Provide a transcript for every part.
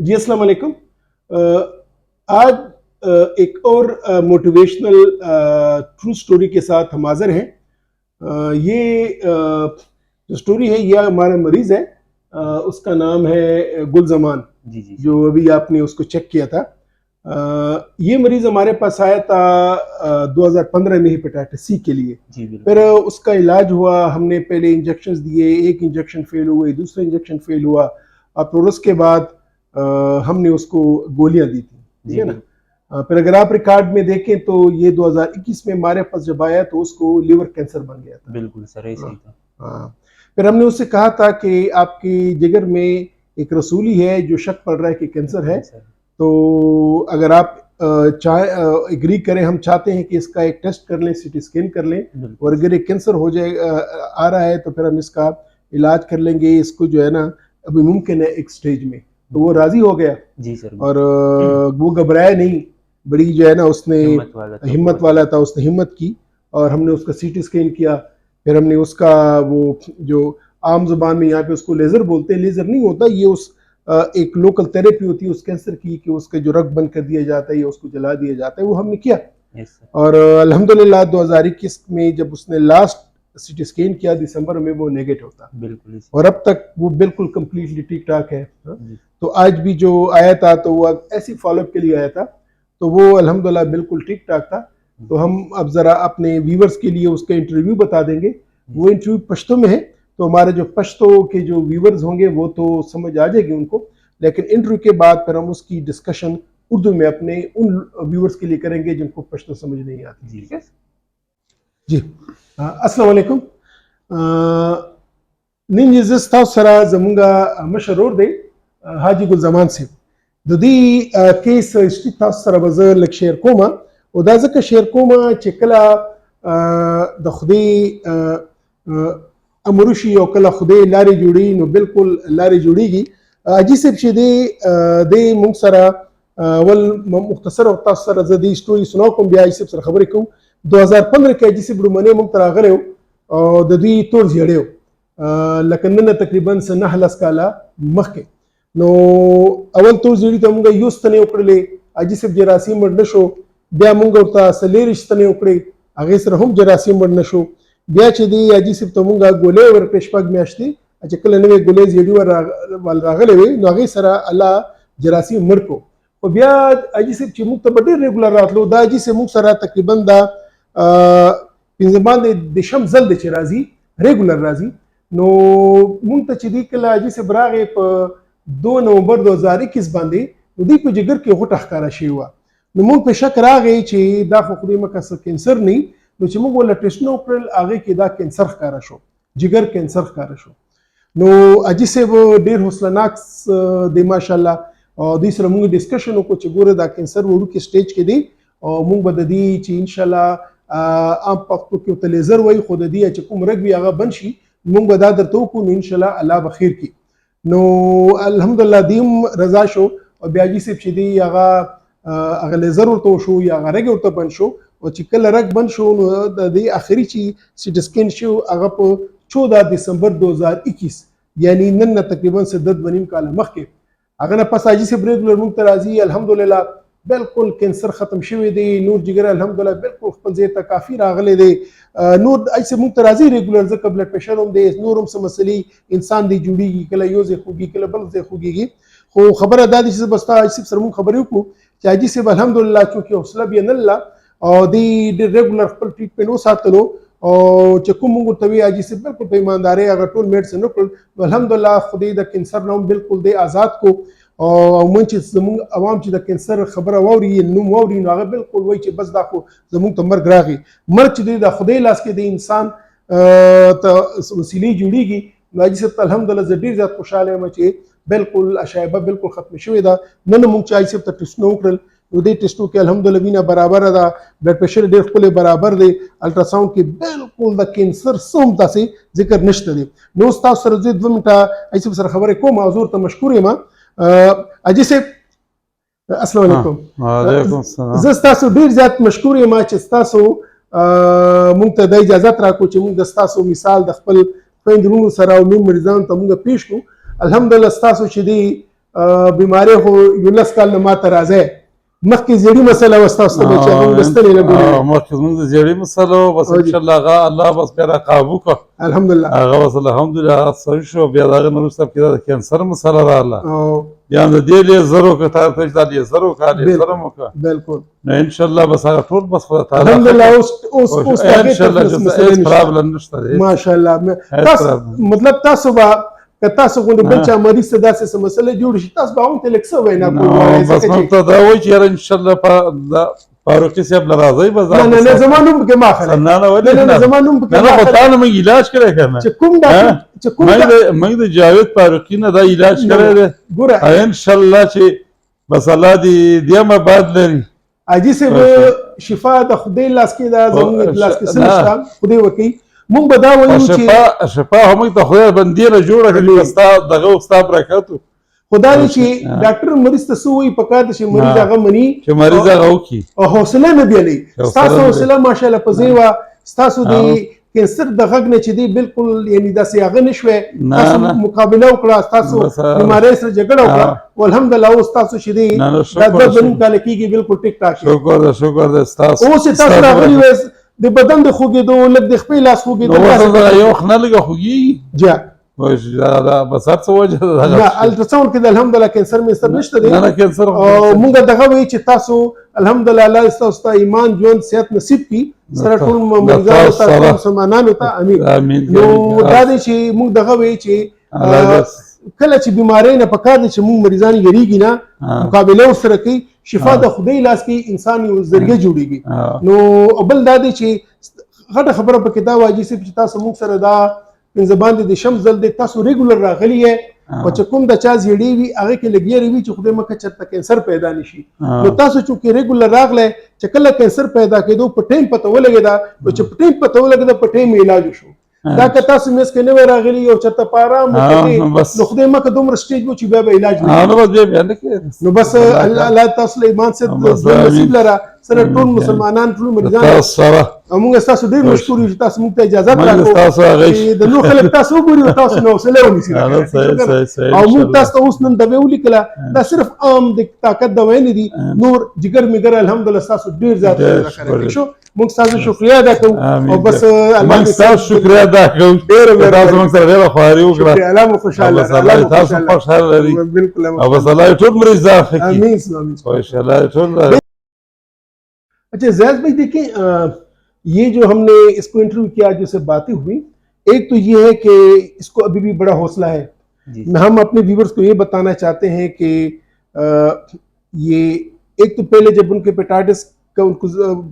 जी अस्सलाम वालेकुम। आज एक और मोटिवेशनल ट्रू स्टोरी के साथ हम हाजिर हैं। ये जो स्टोरी है ये हमारा मरीज है, उसका नाम है गुलजमान। जी जी जो अभी आपने उसको चेक किया था। ये मरीज हमारे पास आया था 2015 में हेपेटाइटिस सी के लिए। जी बिल्कुल। फिर उसका इलाज हुआ, हमने पहले इंजेक्शंस दिए, एक इंजेक्शन फेल हुए, दूसरा इंजेक्शन फेल हुआ, और फिर उसके बाद हमने उसको गोलियां दी थी, ठीक जी है ना। फिर अगर आप रिकॉर्ड में देखें तो ये 2021 में हमारे पास जब आया तो उसको लिवर कैंसर बन गया था। बिल्कुल सर, ऐसे ही था। हाँ, फिर हमने उससे कहा था कि आपकी जिगर में एक रसूली है जो शक पड़ रहा है कि कैंसर है, सर तो अगर आप चाहे एग्री करें, हम चाहते हैं कि इसका एक टेस्ट कर लें, सीटी स्कैन कर लें, बिल्कुल। और अगर ये कैंसर हो जाए आ रहा है तो फिर हम इसका इलाज कर लेंगे। इसको जो है ना अभी मुमकिन है एक स्टेज में, तो वो राजी हो गया जी सर। और वो घबराया नहीं, बड़ी जो है ना उसने हिम्मत वाला था, उसने हिम्मत की और हमने उसका सीटी स्कैन किया। फिर हमने उसका वो जो आम जुबान में यहाँ पे उसको लेजर बोलते हैं, लेजर नहीं होता ये, उस एक लोकल थेरेपी होती है उस कैंसर की कि उसके जो रग बंद कर दिया जाता है या उसको जला दिया जाता है, वो हमने किया। और अल्हम्दुलिल्लाह 2021 में जब उसने लास्ट सीटी स्कैन किया दिसंबर में, वो नेगेटिव था बिल्कुल। और अब तक वो बिल्कुल कंप्लीटली ठीक ठाक है। तो आज भी जो आया था तो वो ऐसी फॉलोअप के लिए आया था, तो वो अल्हम्दुलिल्लाह बिल्कुल ठीक ठाक था। तो हम अब जरा अपने व्यूवर्स के लिए उसका इंटरव्यू बता देंगे। वो इंटरव्यू पश्तो में है, तो हमारे जो पश्तो के जो व्यूवर्स होंगे वो तो समझ आ जाएगी उनको, लेकिन इंटरव्यू के बाद फिर हम उसकी डिस्कशन उर्दू में अपने उन व्यूवर्स के लिए करेंगे जिनको पश्तो समझ नहीं आती। ठीक है जी। अस्सलाम वालेकुम। निन जिस्ता सरा जमुंगा मशरूर दे हाजी गुलजमान से ददी केस स्टिता सरा बज़र लक शेयर कोमा उदा ज़का शेयर कोमा चिकला दखदी अमरुशी और कला खुदे लारी जुड़ी नो बिल्कुल लारी जुड़ीगी अजी से दे दे मुंसरा वल मुख्तसर और तासर जदी स्टोरी सुनाओ कम बिया इसे सर खबर को 2015 के अजी से बड़मने मुंतरा गले और ददी तोड़ झेड़े लकन तकरीबन सना हलस काला मख के नो अवल तोड़ झेड़ी तो मुंगा यूस तने उकड़ले अजी से जरासीम मर्दशो बिया मुंगा उता सलेरिश तने उकड़े आगे सर हम जरासीम मर्दशो बिया चदी अजी सिर्फ तो मुंगा गोले वर पेशपाग में आश्ती अच्छा कल नवे गोले जेडी वाल रागले वे नागे सरा अल्लाह जरासी मरको और बिया अजी सिर्फ चिमुक तो बड़े रेगुलर रात लो दा अजी से मुक सरा तकरीबन दा पिंजमान दे दिशम जल दे राजी रेगुलर राजी नो मुंग तचदी कल अजी से बरागे 2 नवंबर 2021 बांधे दी को जिगर के होटा खरा शेवा नो मुंग पे शक रागे ची दा खुदी मका कैंसर नहीं नो چې موږ ولا ټیسټونه وکړل هغه کې دا کینسر ښکاره شو، جگر کینسر ښکاره شو. نو اجي صاحب ډیر حوصله ناک دی ماشاءالله، او دوی سره موږ ډسکشن وکړو چې ګوره دا کینسر وړوکې سټیج کې دی او موږ به د دې چې انشاءالله عام پښتو کې ورته لیزر وایي، خو د دې چې کوم رګ وي هغه بند شي، موږ به دا درته وکړو، نو انشاءالله الله به خیر کړي. نو الحمدلله دی هم رضا شو او بیا اجي صاحب چې دی هغه لیزر ورته وشو یا هغه رګ ورته بند شو، او چې کله رګ بند شو نو د دې آخري چې سیټ سکین شو هغه په 14 دسمبر 2021 یعنی نن تقریبا 7.5 کال مخکې هغه نه پس اجي صاحب ریګولر مونږ ته راځي، الحمدلله بالکل کینسر ختم شوی دی، نور جګر الحمدلله بالکل خپل ځای ته کافي راغلی دی، نور اجي صاحب مونږ ته راځي ریګولر، ځکه بلډ پریشر هم دی، نور هم څه مسلې انسان دی جوړیږي، کله یو ځای خوږي کله بل ځای خوږیږي، خو خبره دا دي چې بس اجي صاحب سره مونږ خبرې وکړو چې اجي صاحب الحمدلله چونکې حوصله بیا نه الله او دی ریګولر خپل ټریټمنټ وساتلو، او چې کوم موږ ته وی اجي صاحب بالکل په ایمانداري هغه ټول میډیسن وکړل، الحمدلله خدای د کینسر نوم بالکل دی آزاد کو، او مونږ چې زموږ عوام چې د کینسر خبره واوري نوم واوري نو هغه بالکل وایي چې بس دا خو زموږ ته مرګ راغی، مرګ چې دی د خدای لاس کې دی، انسان ته وسیلې جوړیږي. نو اجي صاحب الحمدلله زه ډیر زیات خوشاله یم چې بالکل اشایبه بالکل ختم شوې ده. نن موږ چې اجي صاحب ته ټیسټونه وکړل نو دې ټیسټو کې الحمدلله وینه برابر ده، بلډ پریشر ډېر خپل برابر دی، الټراساوند کې بالکل د کینسر سم تاسو ذکر نشته دی. نو تاسو سره زه 2 منټه ایسه سره خبرې کوم، حضور ته مشکور یم. اجي صاحب السلام علیکم. وعلیکم السلام. زه تاسو ډېر زیات مشکور یم چې تاسو مونږ ته د اجازه راکو چې مونږ د تاسو مثال د خپل خویندرونو سره او نور مریضانو ته مونږ پیښ کړو. الحمدلله تاسو چې دی बीमारी हो यूलस काल नमा तराजे मक्की जेडी मसला वस्ता वस्ता में चाहूँ बस्ते नहीं लगूंगा मक्की मुझे जेडी मसला बस इंशाल्लाह अल्लाह बस मेरा काबू का अल्हम्दुलिल्लाह बस अल्हम्दुलिल्लाह सही शो बियादार नरुस्ता किया कैंसर मसला रहा या दिले जरो का था तो दिले जरो का ले जरो मका बिल्कुल इंशाल्लाह बस टूल बस खुदा ताला अल्हम्दुलिल्लाह उस इंशाल्लाह इस प्रॉब्लम नشته माशाल्लाह मतलब तासुबा कतासु को बच्चा मरीज से दास से मसले जुड़ shi tas baun te leksa वैना को बस मतलब दा वही यार इंशाल्लाह फारूकी से अब राजी बाजार ना जमानुम के ما خله ना जमानुम के ना पता ना मैं इलाज करे करना चकुम डॉक्टर मैं जावेद फारूकी ने दा इलाज करे दे इंशाल्लाह चे बस अल्लाह दी दिया मैं बाद लरी اجي से शिफा द खुदे लास के दा जमीन लास के सनस्ता खुदे वकी مونږ به دا وایو چې شفا هم ته خدای باندې نه جوړه کړي وستا دغه وستا برکاتو خدای چې ډاکټر مریض ته سوې پکاته چې مریض هغه مني چې مریض هغه وکي او حوصله نه دیلې تاسو حوصله ماشاءالله پزیوا تاسو دی کینسر د غږ نه چې دی بالکل یعنی داسې هغه نشوي تاسو مقابله وکړه تاسو بیماری سره جګړه وکړه والحمدلله اوس تاسو چې دی دا د بنو کال کېږي بالکل ټیک ټاک شکر ده تاسو اوس تاسو راغلی وې د بدن د خوګېدو لږ د خپل لاس خوګېدو نو یو خنه لږه خوګي جا وش دا بس هر څه وجه ده نه الټراساوند کې الحمدلله کینسر مې سر نشته دی نه کینسر او موږ دغه وی چې تاسو الحمدلله الله تاسو ته ایمان ژوند صحت نصیب کړي سره ټول مریضانو ته مسلمانانو ته امين نو دا دې چې موږ دغه وی چې کله چې بیماری نه پکار دي چې موږ مریضان یریږي نه مقابله سره کوي شفا د خدای لاس کې انسان یو ذریعہ جوړیږي نو بل دا دی چې غټه خبره په کتاب واجی چې تاسو موږ سره دا په زبان د شمزل د تاسو ریګولر راغلی ہے او چې کوم د چا زیړی وی هغه کې لګیری وی چې خدای مکه چرته کینسر پیدا نشي نو تاسو چې ریګولر راغله چې کله کینسر پیدا کېدو په ټیم پته ولګیدا او چې په ټیم پته ولګیدا په ټیم علاج شو دا که تاسو مې سکه نه راغلی او چرته پارام وکړي نو خدای مکه دومره سټیج و چې بیا علاج نه نو بس الله تاسو له ایمان سره نصیب لرا سره ټول مسلمانان ټول مریضان او موږ تاسو ډیر مشکور یو چې تاسو موږ ته اجازه راکړو د نو خلک تاسو وګورئ تاسو نو وسله ونیسئ او موږ تاسو اوس نن د ویولي کله دا صرف عام د طاقت د وینې دي نور جګر میګر الحمدلله تاسو ډیر زیات راکړئ شو موږ تاسو شکریا ادا کوو او بس الله تاسو شکریا ادا کوو ډیر تاسو موږ سره ډیر خواري وکړه الله مو خوشاله الله تاسو خوشاله لري بالکل او بس الله ټول مریضان خکې امين ان شاء الله ټول अच्छा जैद भाई देखें ये जो हमने इसको इंटरव्यू किया जो से बातें हुई एक तो ये है कि इसको अभी भी बड़ा हौसला है हम अपने व्यूवर्स को ये बताना चाहते हैं कि ये एक तो पहले जब उनके हेपेटाइटिस का उनको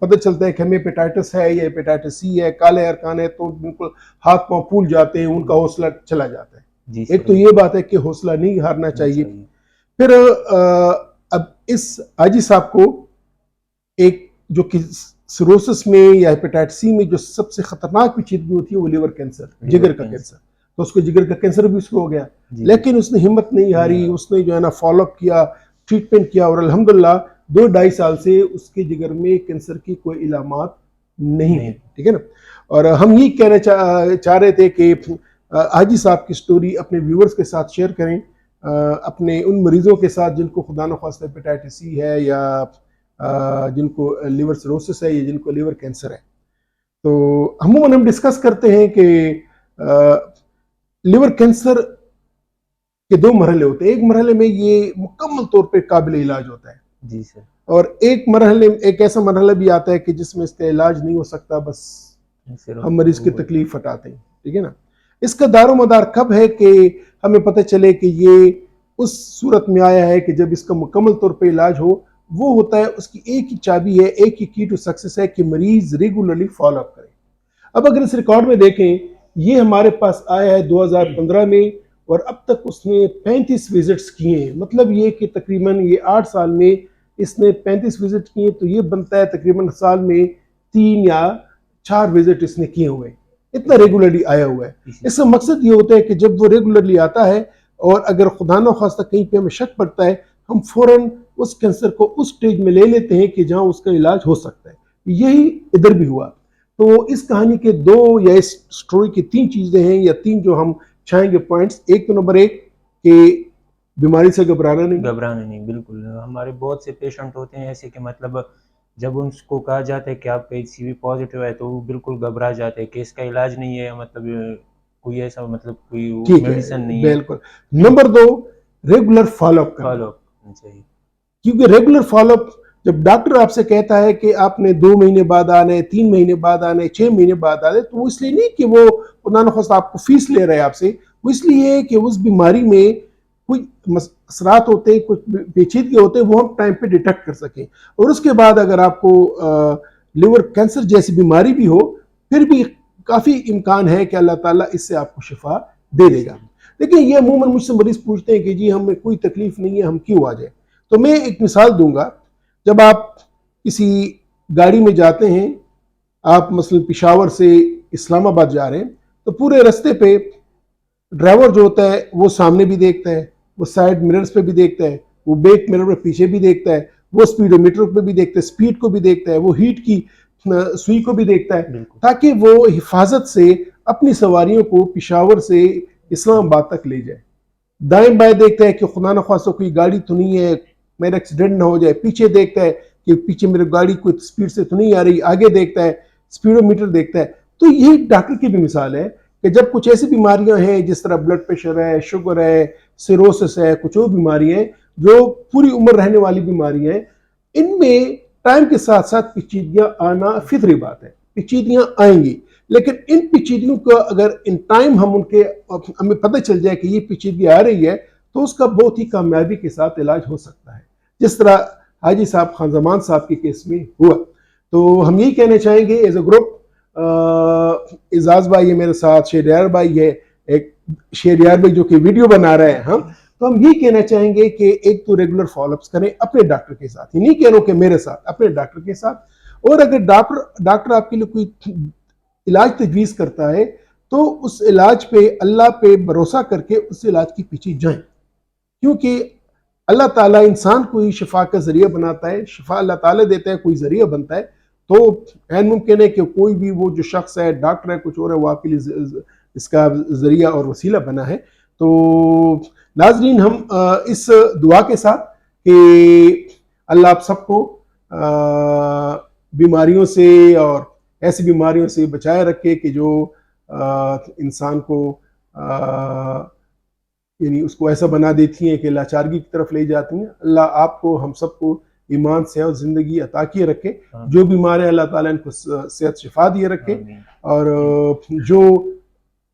पता चलता है कि हमें हेपेटाइटिस है या हेपेटाइटिस सी है काले अरकान है तो बिल्कुल हाथ पांव फूल जाते हैं उनका हौसला चला जाता है एक तो ये बात है कि हौसला नहीं हारना चाहिए फिर अब इस हाजी साहब को एक जो कि सिरोसिस में या हेपेटाइटिस सी में जो सबसे खतरनाक पेचीदगी होती है वो लिवर कैंसर जिगर का कैंसर तो उसको जिगर का कैंसर भी उसको हो गया लेकिन उसने हिम्मत नहीं हारी उसने जो है ना फॉलोअप किया ट्रीटमेंट किया और अल्हम्दुलिल्लाह 2-2.5 साल से उसके जिगर में कैंसर की कोई इलामात नहीं है ठीक है ना और हम ये कहना चाह रहे थे कि हाजी साहब की स्टोरी अपने व्यूअर्स के साथ शेयर करें अपने उन मरीजों के साथ जिनको खुदा न ख्वास्ता हेपेटाइटिस सी है या जिनको लिवर सिरोसिस है या जिनको लिवर कैंसर है तो अमूमन हम डिस्कस करते हैं कि लिवर कैंसर के 2 मरहले होते हैं एक मरहले में ये मुकम्मल तौर पे काबिल इलाज होता है जी सर और एक ऐसा मरहला भी आता है कि जिसमें इसका इलाज नहीं हो सकता बस हम मरीज की तकलीफ हटाते हैं ठीक है ना इसका दारोमदार कब है कि हमें पता चले कि ये उस सूरत में आया है कि जब इसका मुकम्मल तौर पे इलाज हो वो होता है उसकी एक ही चाबी है एक ही की टू सक्सेस है कि मरीज रेगुलरली फॉलो अप करे अब अगर इस रिकॉर्ड में देखें ये हमारे पास आया है 2015 में और अब तक उसने 35 विजिट्स किए हैं मतलब ये कि तकरीबन ये 8 साल में इसने 35 विजिट किए तो ये बनता है तकरीबन साल में 3 या 4 विजिट इसने किए हुए इतना रेगुलरली आया हुआ है इसका मकसद ये होता है कि जब वो रेगुलरली आता है और अगर खुदा न खास्ता कहीं पे हमें शक पड़ता है हम फौरन उस कैंसर को उस स्टेज में ले लेते हैं कि जहां उसका इलाज हो सकता है यही इधर भी हुआ तो इस कहानी के 2 या इस स्टोरी की 3 चीजें हैं या 3 जो हम चाहेंगे पॉइंट्स एक तो नंबर 1 कि बीमारी से घबराना नहीं। घबराना नहीं, बिल्कुल। हमारे बहुत से पेशेंट होते हैं ऐसे कि मतलब जब उनको कहा जाता है कि आपका HCV पॉजिटिव है तो वो बिल्कुल घबरा जाते हैं कि इसका इलाज नहीं है, मतलब कोई ऐसा मतलब कोई ठीक है, मेडिसिन नहीं है। बिल्कुल। नंबर 2, रेगुलर फॉलोअप करना। फॉलो करना चाहिए, क्योंकि रेगुलर फॉलोअप, जब डॉक्टर आपसे कहता है कि आपने 2 महीने बाद आना है, 3 महीने बाद आना है, 6 महीने बाद आना है, तो वो इसलिए नहीं कि वो खुदा न खास्ता आपको फीस ले रहे हैं आपसे, वो इसलिए कि उस बीमारी में कोई असरात होते हैं, कुछ पेचीदगी होते हैं, वो हम टाइम पे डिटेक्ट कर सकें। और उसके बाद अगर आपको लिवर कैंसर जैसी बीमारी भी हो, फिर भी काफ़ी इम्कान है कि अल्लाह ताला इससे आपको शिफा दे देगा। लेकिन ये अमूमन मुझसे मरीज पूछते हैं कि जी हमें कोई तकलीफ नहीं है, हम क्यों आ जाए। तो मैं एक मिसाल दूंगा, जब आप किसी गाड़ी में जाते हैं, आप मसलन पेशावर से इस्लामाबाद जा रहे हैं, तो पूरे रास्ते पे ड्राइवर जो होता है वो सामने भी देखता है, वो साइड मिरर्स पे भी देखता है, वो बैक मिरर पे पीछे भी देखता है, वो स्पीडोमीटर पे भी देखता है, स्पीड को भी देखता है, वो हीट की सुई को भी देखता है, ताकि वो हिफाजत से अपनी सवारियों को पेशावर से इस्लामाबाद तक ले जाए। दाएं बाएं देखता है कि खुदा न खास्ता कोई गाड़ी तो नहीं है, मेरा एक्सीडेंट ना हो जाए। पीछे देखता है कि पीछे मेरी गाड़ी कोई स्पीड से तो नहीं आ रही। आगे देखता है, स्पीडोमीटर देखता है। तो यही डॉक्टर की भी मिसाल है कि जब कुछ ऐसी बीमारियां हैं जिस तरह ब्लड प्रेशर है, शुगर है, सिरोसिस है, कुछ और बीमारियां हैं जो पूरी उम्र रहने वाली बीमारियां हैं, इनमें टाइम के साथ साथ पेचीदगियां आना फितरी बात है, पेचीदगियां आएंगी। लेकिन इन पेचीदगियों को अगर इन टाइम हमें पता चल जाए कि ये पेचीदगी आ रही है, तो उसका बहुत ही कामयाबी के साथ इलाज हो सकता है, जिस तरह हाजी साहब खान जमान साहब के केस में हुआ। तो हम यही कहना चाहेंगे एज ए ग्रुप, एजाज भाई है मेरे साथ, शेरियार भाई है, एक शेरियार भाई जो कि वीडियो बना रहे हैं हम, तो हम यही कहना चाहेंगे कि एक तो रेगुलर फॉलोअप्स करें अपने डॉक्टर के साथ, ही नहीं कह रहा हूं कि मेरे साथ, अपने डॉक्टर के साथ। और अगर डॉक्टर आपके लिए कोई इलाज तजवीज़ करता है तो उस इलाज पे अल्लाह पे भरोसा करके उस इलाज के पीछे जाएं, क्योंकि अल्लाह ताला इंसान को ही शिफा का जरिया बनाता है, शिफा अल्लाह ताला देता है, कोई जरिया बनता है। तो ऐन मुमकिन है कि कोई भी वो जो शख्स है, डॉक्टर है, कुछ और है, वो आपके लिए इसका जरिया और वसीला बना है। तो नाजरीन, हम इस दुआ के साथ कि अल्लाह आप सबको बीमारियों से और ऐसी बीमारियों से बचाए रखे कि जो इंसान को यानी उसको ऐसा बना देती हैं कि लाचारगी की तरफ ले जाती हैं। अल्लाह आपको हम सबको ईमान से और ज़िंदगी अता किए रखे। जो बीमार है अल्लाह ताला इनको सेहत शिफा दिए रखे। और जो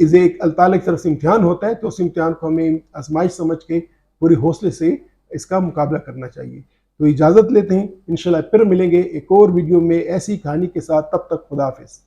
इसे एक अल्लाह ताला की तरफ से इम्तिहान होता है, तो उस इम्तिहान को हमें आजमाइश समझ के पूरे हौसले से इसका मुकाबला करना चाहिए। तो इजाज़त लेते हैं, इंशाल्लाह फिर मिलेंगे एक और वीडियो में ऐसी कहानी के साथ। तब तक खुदा हाफिज़।